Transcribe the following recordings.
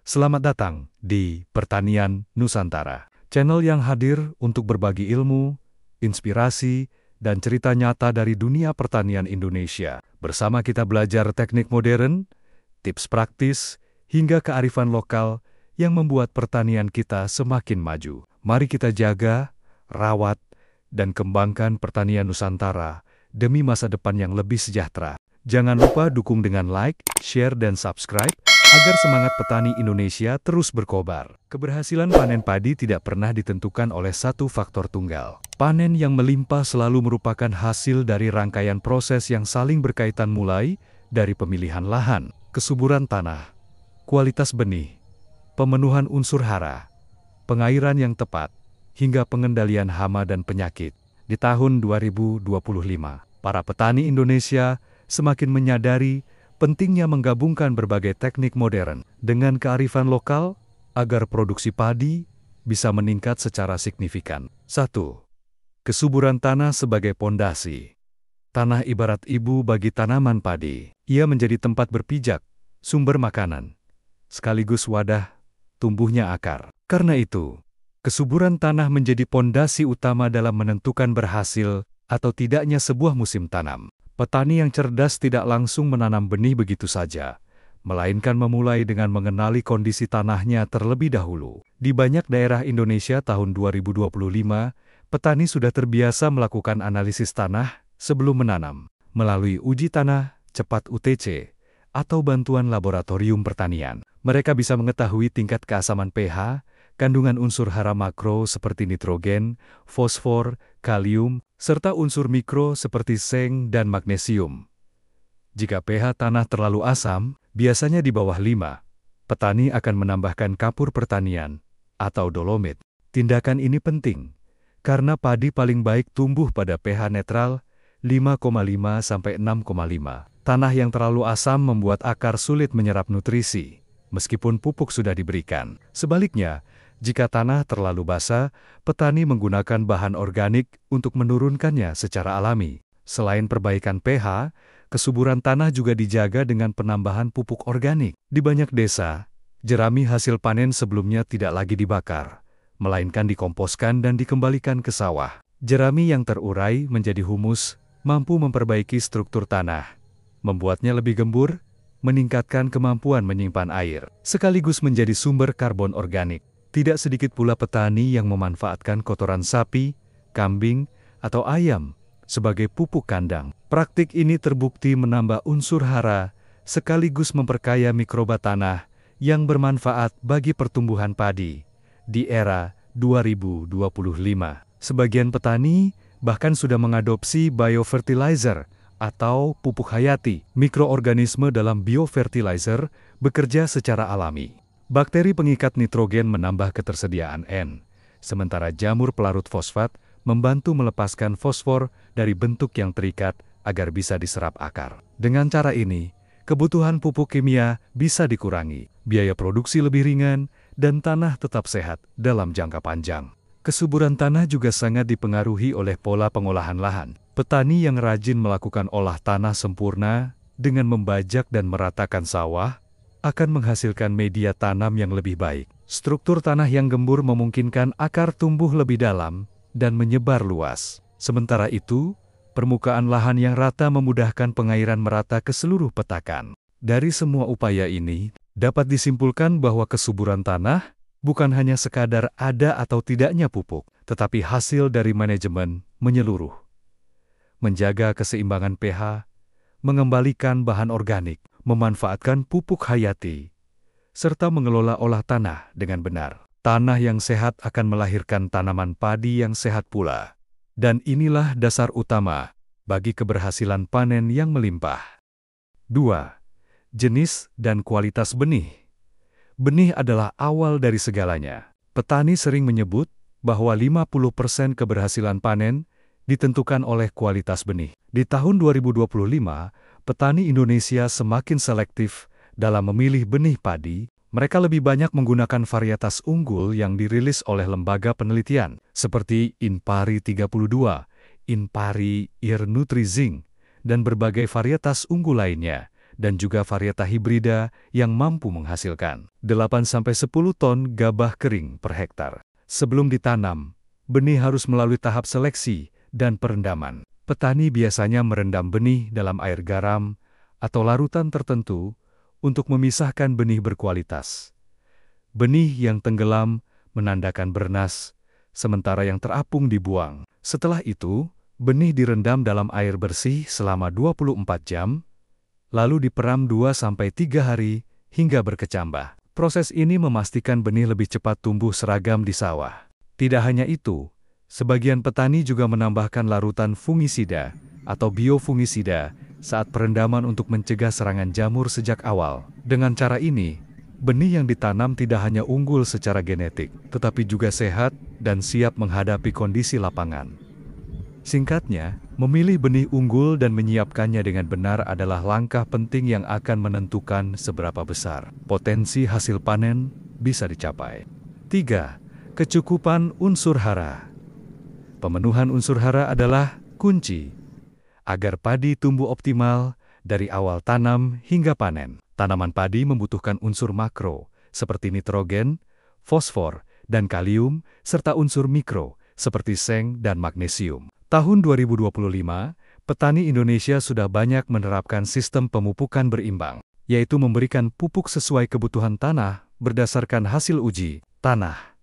Selamat datang di Pertanian Nusantara, channel yang hadir untuk berbagi ilmu, inspirasi, dan cerita nyata dari dunia pertanian Indonesia. Bersama kita belajar teknik modern, tips praktis, hingga kearifan lokal yang membuat pertanian kita semakin maju. Mari kita jaga, rawat, dan kembangkan pertanian Nusantara demi masa depan yang lebih sejahtera. Jangan lupa dukung dengan like, share, dan subscribe, agar semangat petani Indonesia terus berkobar. Keberhasilan panen padi tidak pernah ditentukan oleh satu faktor tunggal. Panen yang melimpah selalu merupakan hasil dari rangkaian proses yang saling berkaitan, mulai dari pemilihan lahan, kesuburan tanah, kualitas benih, pemenuhan unsur hara, pengairan yang tepat, hingga pengendalian hama dan penyakit. Di tahun 2025, para petani Indonesia semakin menyadari pentingnya menggabungkan berbagai teknik modern dengan kearifan lokal agar produksi padi bisa meningkat secara signifikan. 1. Kesuburan tanah sebagai pondasi. Tanah ibarat ibu bagi tanaman padi. Ia menjadi tempat berpijak, sumber makanan, sekaligus wadah tumbuhnya akar. Karena itu, kesuburan tanah menjadi pondasi utama dalam menentukan berhasil atau tidaknya sebuah musim tanam. Petani yang cerdas tidak langsung menanam benih begitu saja, melainkan memulai dengan mengenali kondisi tanahnya terlebih dahulu. Di banyak daerah Indonesia tahun 2025, petani sudah terbiasa melakukan analisis tanah sebelum menanam, melalui uji tanah cepat UTC, atau bantuan laboratorium pertanian. Mereka bisa mengetahui tingkat keasaman pH, kandungan unsur hara makro seperti nitrogen, fosfor, kalium, serta unsur mikro seperti seng dan magnesium. Jika pH tanah terlalu asam, biasanya di bawah 5, petani akan menambahkan kapur pertanian atau dolomit. Tindakan ini penting, karena padi paling baik tumbuh pada pH netral 5,5 sampai 6,5. Tanah yang terlalu asam membuat akar sulit menyerap nutrisi, meskipun pupuk sudah diberikan. Sebaliknya, jika tanah terlalu basah, petani menggunakan bahan organik untuk menurunkannya secara alami. Selain perbaikan pH, kesuburan tanah juga dijaga dengan penambahan pupuk organik. Di banyak desa, jerami hasil panen sebelumnya tidak lagi dibakar, melainkan dikomposkan dan dikembalikan ke sawah. Jerami yang terurai menjadi humus mampu memperbaiki struktur tanah, membuatnya lebih gembur, meningkatkan kemampuan menyimpan air, sekaligus menjadi sumber karbon organik. Tidak sedikit pula petani yang memanfaatkan kotoran sapi, kambing, atau ayam sebagai pupuk kandang. Praktik ini terbukti menambah unsur hara sekaligus memperkaya mikroba tanah yang bermanfaat bagi pertumbuhan padi di era 2025. Sebagian petani bahkan sudah mengadopsi biofertilizer atau pupuk hayati. Mikroorganisme dalam biofertilizer bekerja secara alami. Bakteri pengikat nitrogen menambah ketersediaan N, sementara jamur pelarut fosfat membantu melepaskan fosfor dari bentuk yang terikat agar bisa diserap akar. Dengan cara ini, kebutuhan pupuk kimia bisa dikurangi, biaya produksi lebih ringan, dan tanah tetap sehat dalam jangka panjang. Kesuburan tanah juga sangat dipengaruhi oleh pola pengolahan lahan. Petani yang rajin melakukan olah tanah sempurna dengan membajak dan meratakan sawah akan menghasilkan media tanam yang lebih baik. Struktur tanah yang gembur memungkinkan akar tumbuh lebih dalam dan menyebar luas. Sementara itu, permukaan lahan yang rata memudahkan pengairan merata ke seluruh petakan. Dari semua upaya ini, dapat disimpulkan bahwa kesuburan tanah bukan hanya sekadar ada atau tidaknya pupuk, tetapi hasil dari manajemen menyeluruh. Menjaga keseimbangan pH, mengembalikan bahan organik, memanfaatkan pupuk hayati, serta mengelola olah tanah dengan benar. Tanah yang sehat akan melahirkan tanaman padi yang sehat pula. Dan inilah dasar utama bagi keberhasilan panen yang melimpah. 2. Jenis dan kualitas benih. Benih adalah awal dari segalanya. Petani sering menyebut bahwa 50% keberhasilan panen ditentukan oleh kualitas benih. Di tahun 2025, petani Indonesia semakin selektif dalam memilih benih padi. Mereka lebih banyak menggunakan varietas unggul yang dirilis oleh lembaga penelitian, seperti Inpari 32, Inpari IR Nutrizing, dan berbagai varietas unggul lainnya, dan juga varieta hibrida yang mampu menghasilkan 8-10 ton gabah kering per hektar. Sebelum ditanam, benih harus melalui tahap seleksi dan perendaman. Petani biasanya merendam benih dalam air garam atau larutan tertentu untuk memisahkan benih berkualitas. Benih yang tenggelam menandakan bernas, sementara yang terapung dibuang. Setelah itu, benih direndam dalam air bersih selama 24 jam, lalu diperam 2-3 hari hingga berkecambah. Proses ini memastikan benih lebih cepat tumbuh seragam di sawah. Tidak hanya itu, sebagian petani juga menambahkan larutan fungisida atau biofungisida saat perendaman untuk mencegah serangan jamur sejak awal. Dengan cara ini, benih yang ditanam tidak hanya unggul secara genetik, tetapi juga sehat dan siap menghadapi kondisi lapangan. Singkatnya, memilih benih unggul dan menyiapkannya dengan benar adalah langkah penting yang akan menentukan seberapa besar potensi hasil panen bisa dicapai. 3. Kecukupan unsur hara. Pemenuhan unsur hara adalah kunci agar padi tumbuh optimal dari awal tanam hingga panen. Tanaman padi membutuhkan unsur makro seperti nitrogen, fosfor, dan kalium, serta unsur mikro seperti seng dan magnesium. Tahun 2025, petani Indonesia sudah banyak menerapkan sistem pemupukan berimbang, yaitu memberikan pupuk sesuai kebutuhan tanah berdasarkan hasil uji tanah.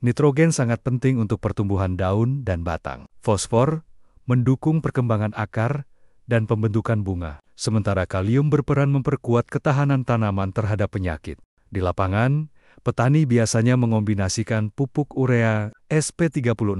Nitrogen sangat penting untuk pertumbuhan daun dan batang. Fosfor mendukung perkembangan akar dan pembentukan bunga, sementara kalium berperan memperkuat ketahanan tanaman terhadap penyakit. Di lapangan, petani biasanya mengombinasikan pupuk urea SP36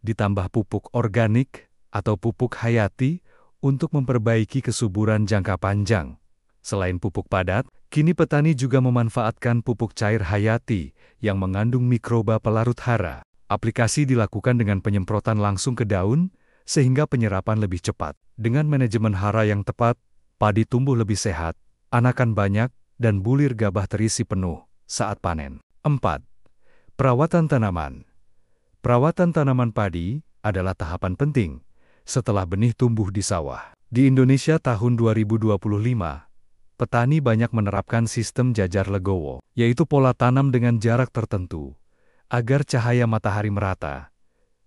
ditambah pupuk organik atau pupuk hayati untuk memperbaiki kesuburan jangka panjang. Selain pupuk padat, kini petani juga memanfaatkan pupuk cair hayati yang mengandung mikroba pelarut hara. Aplikasi dilakukan dengan penyemprotan langsung ke daun, sehingga penyerapan lebih cepat. Dengan manajemen hara yang tepat, padi tumbuh lebih sehat, anakan banyak, dan bulir gabah terisi penuh saat panen. 4. Perawatan tanaman. Perawatan tanaman padi adalah tahapan penting setelah benih tumbuh di sawah. Di Indonesia tahun 2025, petani banyak menerapkan sistem jajar legowo, yaitu pola tanam dengan jarak tertentu, agar cahaya matahari merata,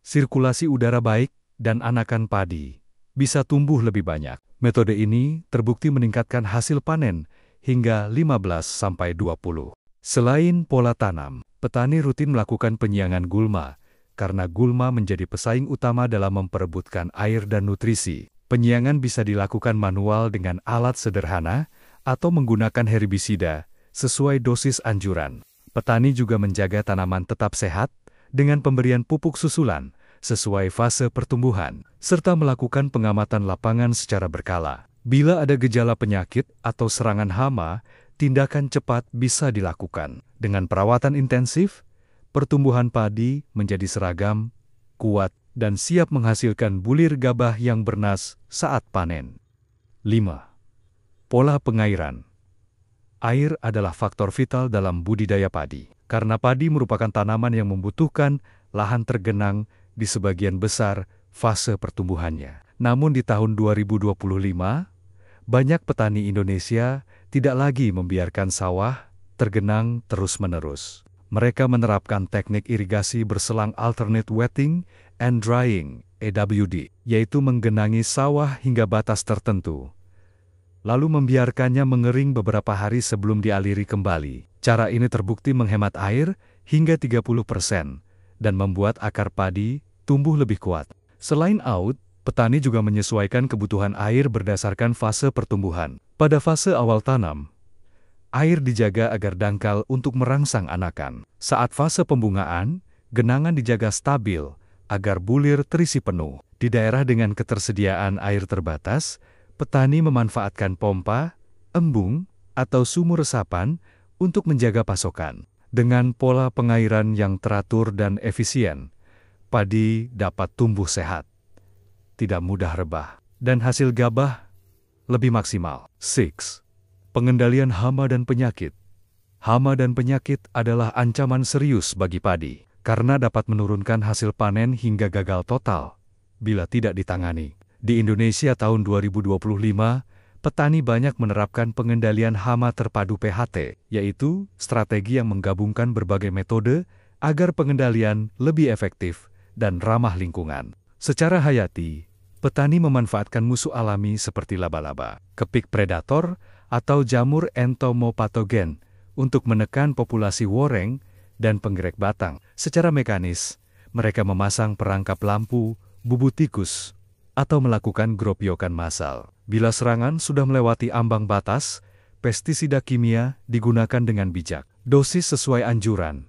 sirkulasi udara baik, dan anakan padi bisa tumbuh lebih banyak. Metode ini terbukti meningkatkan hasil panen hingga 15-20. Selain pola tanam, petani rutin melakukan penyiangan gulma, karena gulma menjadi pesaing utama dalam memperebutkan air dan nutrisi. Penyiangan bisa dilakukan manual dengan alat sederhana atau menggunakan herbisida sesuai dosis anjuran. Petani juga menjaga tanaman tetap sehat dengan pemberian pupuk susulan sesuai fase pertumbuhan, serta melakukan pengamatan lapangan secara berkala. Bila ada gejala penyakit atau serangan hama, tindakan cepat bisa dilakukan. Dengan perawatan intensif, pertumbuhan padi menjadi seragam, kuat, dan siap menghasilkan bulir gabah yang bernas saat panen. 5. Pola pengairan. Air adalah faktor vital dalam budidaya padi, karena padi merupakan tanaman yang membutuhkan lahan tergenang di sebagian besar fase pertumbuhannya. Namun di tahun 2025, banyak petani Indonesia tidak lagi membiarkan sawah tergenang terus-menerus. Mereka menerapkan teknik irigasi berselang alternate wetting and drying (AWD), yaitu menggenangi sawah hingga batas tertentu, lalu membiarkannya mengering beberapa hari sebelum dialiri kembali. Cara ini terbukti menghemat air hingga 30% dan membuat akar padi tumbuh lebih kuat. Selain aut, petani juga menyesuaikan kebutuhan air berdasarkan fase pertumbuhan. Pada fase awal tanam, air dijaga agar dangkal untuk merangsang anakan. Saat fase pembungaan, genangan dijaga stabil agar bulir terisi penuh. Di daerah dengan ketersediaan air terbatas, petani memanfaatkan pompa, embung, atau sumur resapan untuk menjaga pasokan. Dengan pola pengairan yang teratur dan efisien, padi dapat tumbuh sehat, tidak mudah rebah, dan hasil gabah lebih maksimal. 6. Pengendalian hama dan penyakit. Hama dan penyakit adalah ancaman serius bagi padi, karena dapat menurunkan hasil panen hingga gagal total bila tidak ditangani. Di Indonesia tahun 2025, petani banyak menerapkan pengendalian hama terpadu PHT, yaitu strategi yang menggabungkan berbagai metode agar pengendalian lebih efektif dan ramah lingkungan. Secara hayati, petani memanfaatkan musuh alami seperti laba-laba, kepik predator, atau jamur entomopatogen untuk menekan populasi woreng dan penggerek batang. Secara mekanis, mereka memasang perangkap lampu, bubut tikus, atau melakukan gropyokan massal. Bila serangan sudah melewati ambang batas, pestisida kimia digunakan dengan bijak. Dosis sesuai anjuran,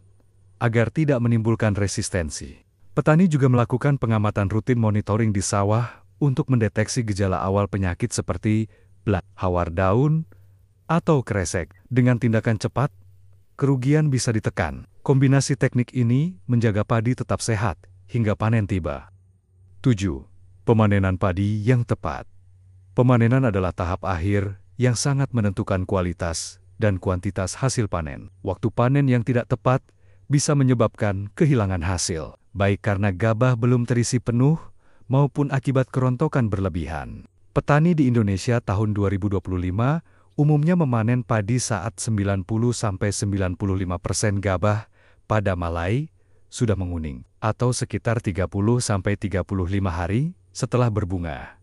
agar tidak menimbulkan resistensi. Petani juga melakukan pengamatan rutin monitoring di sawah untuk mendeteksi gejala awal penyakit seperti blat, hawar daun, atau kresek. Dengan tindakan cepat, kerugian bisa ditekan. Kombinasi teknik ini menjaga padi tetap sehat hingga panen tiba. 7. Pemanenan padi yang tepat. Pemanenan adalah tahap akhir yang sangat menentukan kualitas dan kuantitas hasil panen. Waktu panen yang tidak tepat bisa menyebabkan kehilangan hasil, baik karena gabah belum terisi penuh maupun akibat kerontokan berlebihan. Petani di Indonesia tahun 2025 umumnya memanen padi saat 90–95% gabah pada malai sudah menguning, atau sekitar 30–35 hari setelah berbunga.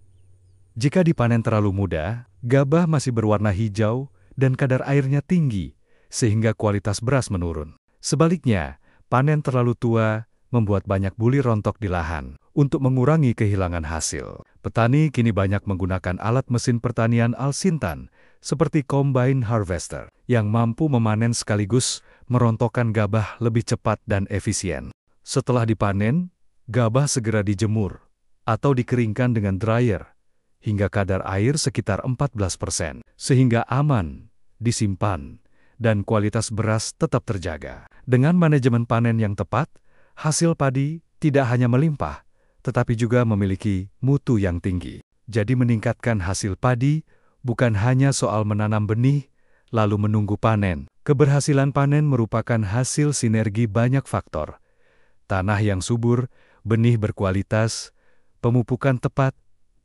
Jika dipanen terlalu muda, gabah masih berwarna hijau dan kadar airnya tinggi, sehingga kualitas beras menurun. Sebaliknya, panen terlalu tua membuat banyak bulir rontok di lahan. Untuk mengurangi kehilangan hasil, petani kini banyak menggunakan alat mesin pertanian Al-Sintan, seperti combine harvester, yang mampu memanen sekaligus merontokkan gabah lebih cepat dan efisien. Setelah dipanen, gabah segera dijemur atau dikeringkan dengan dryer, hingga kadar air sekitar 14%, sehingga aman, disimpan, dan kualitas beras tetap terjaga. Dengan manajemen panen yang tepat, hasil padi tidak hanya melimpah, tetapi juga memiliki mutu yang tinggi. Jadi meningkatkan hasil padi bukan hanya soal menanam benih, lalu menunggu panen. Keberhasilan panen merupakan hasil sinergi banyak faktor. Tanah yang subur, benih berkualitas, pemupukan tepat,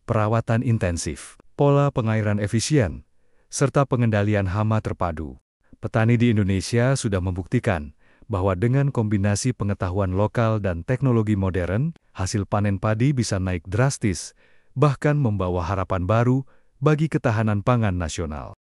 perawatan intensif, pola pengairan efisien, serta pengendalian hama terpadu. Petani di Indonesia sudah membuktikan bahwa dengan kombinasi pengetahuan lokal dan teknologi modern, hasil panen padi bisa naik drastis, bahkan membawa harapan baru bagi ketahanan pangan nasional.